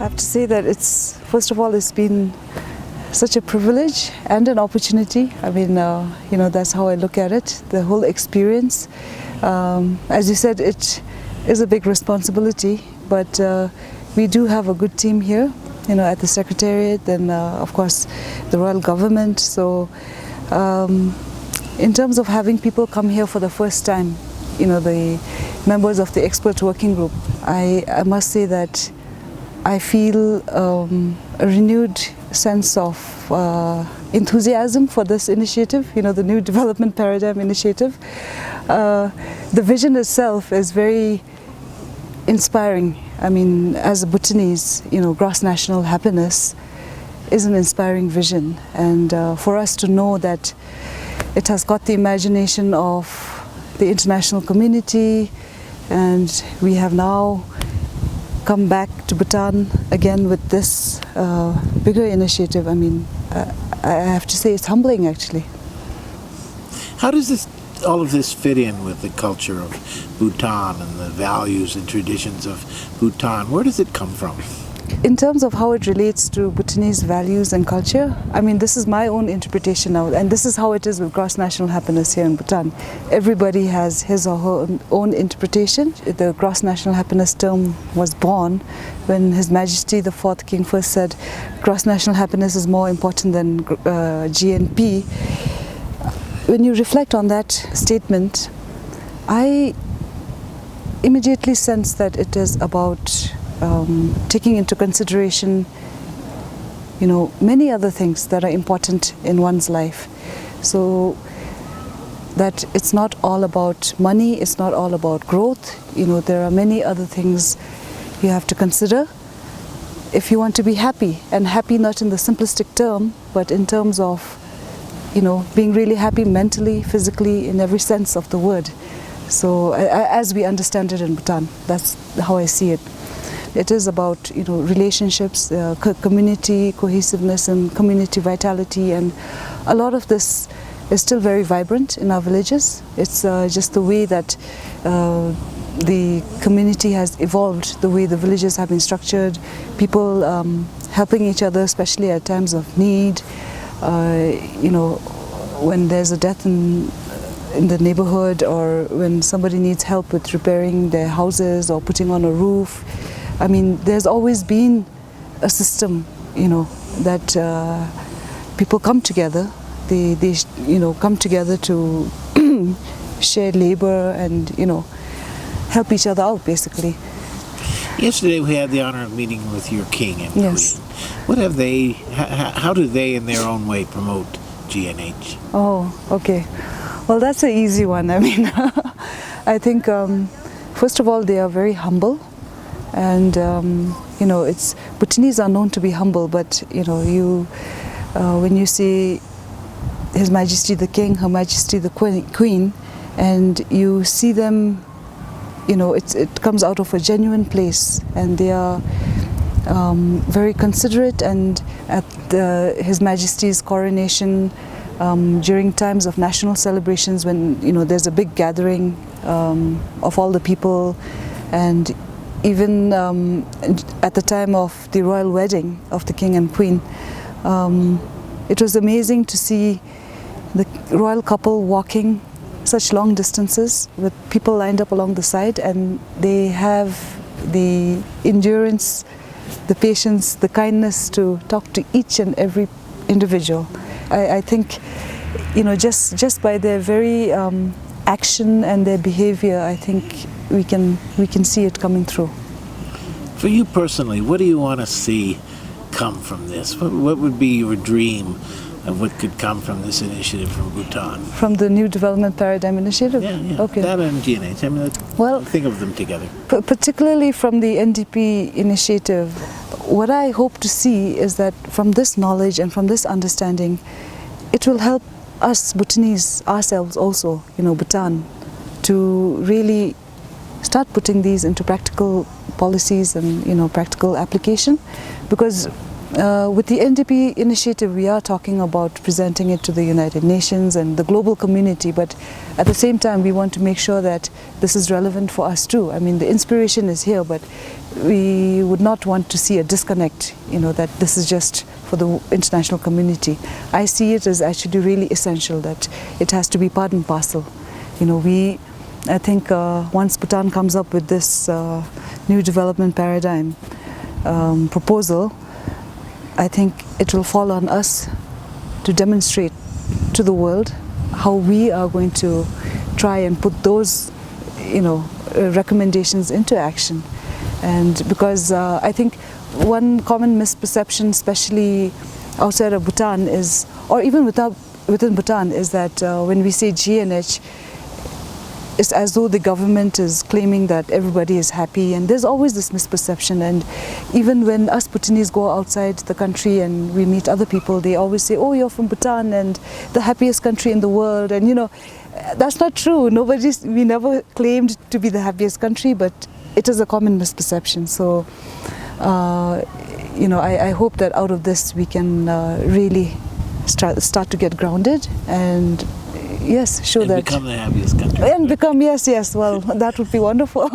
have to say that first of all, it's been such a privilege and an opportunity. I mean, that's how I look at it, the whole experience. As you said, it is a big responsibility, but we do have a good team here, at the Secretariat, and of course the royal government. So in terms of having people come here for the first time, the members of the expert working group, I must say that I feel a renewed sense of enthusiasm for this initiative, the new development paradigm initiative. The vision itself is very inspiring. I mean, as a Bhutanese, gross national happiness is an inspiring vision, and for us to know that it has got the imagination of the international community, and we have now come back to Bhutan again with this bigger initiative. I mean, I have to say it's humbling, actually. How does all of this fit in with the culture of Bhutan and the values and traditions of Bhutan? Where does it come from? In terms of how it relates to Bhutanese values and culture, I mean, this is my own interpretation now, and this is how it is with gross national happiness here in Bhutan. Everybody has his or her own interpretation. The gross national happiness term was born when His Majesty the Fourth King first said gross national happiness is more important than GNP. When you reflect on that statement, I immediately sense that it is about taking into consideration, many other things that are important in one's life. So that it's not all about money, it's not all about growth. There are many other things you have to consider if you want to be happy, and happy not in the simplistic term, but in terms of, being really happy mentally, physically, in every sense of the word. So as we understand it in Bhutan, that's how I see it. It is about relationships, community cohesiveness and community vitality, and a lot of this is still very vibrant in our villages. It's just the way that the community has evolved, the way the villages have been structured, people helping each other, especially at times of need, when there's a death in the neighborhood, or when somebody needs help with repairing their houses or putting on a roof. I mean, there's always been a system, that people come together. They come together to share labor and, help each other out, basically. Yesterday we had the honor of meeting with your king and Yes. queen. How do they in their own way promote GNH? Oh, okay. Well, that's an easy one. I mean, I think, first of all, they are very humble. And Bhutanese are known to be humble, but when you see His Majesty the King, Her Majesty the Queen, and you see them, it comes out of a genuine place, and they are very considerate. And at His Majesty's coronation, during times of national celebrations, when there's a big gathering of all the people, and even at the time of the royal wedding of the King and Queen, it was amazing to see the royal couple walking such long distances with people lined up along the side, and they have the endurance, the patience, the kindness to talk to each and every individual. I think, just by their very action and their behavior, I think we can see it coming through. For you personally, what do you want to see come from this? What would be your dream of what could come from this initiative from Bhutan? From the New Development Paradigm Initiative? Yeah. Okay. That and GNH. I mean, Well, think of them together. Particularly from the NDP initiative, what I hope to see is that from this knowledge and from this understanding, it will help us Bhutanese, ourselves also, Bhutan, to really start putting these into practical policies and practical application, because With the NDP initiative, we are talking about presenting it to the United Nations and the global community, but at the same time, we want to make sure that this is relevant for us too. I mean, the inspiration is here, but we would not want to see a disconnect, that this is just for the international community. I see it as actually really essential that it has to be part and parcel. I think once Bhutan comes up with this new development paradigm proposal, I think it will fall on us to demonstrate to the world how we are going to try and put those, recommendations into action. And because I think one common misperception, especially outside of Bhutan, is, or even within Bhutan, is that when we say GNH, it's as though the government is claiming that everybody is happy, and there's always this misperception. And even when us Bhutanese go outside the country and we meet other people, they always say, oh, you're from Bhutan and the happiest country in the world. And that's not true. We never claimed to be the happiest country, but it is a common misperception. So I hope that out of this we can really start to get grounded and show and that. Become the happiest country. And become, yes, well, that would be wonderful.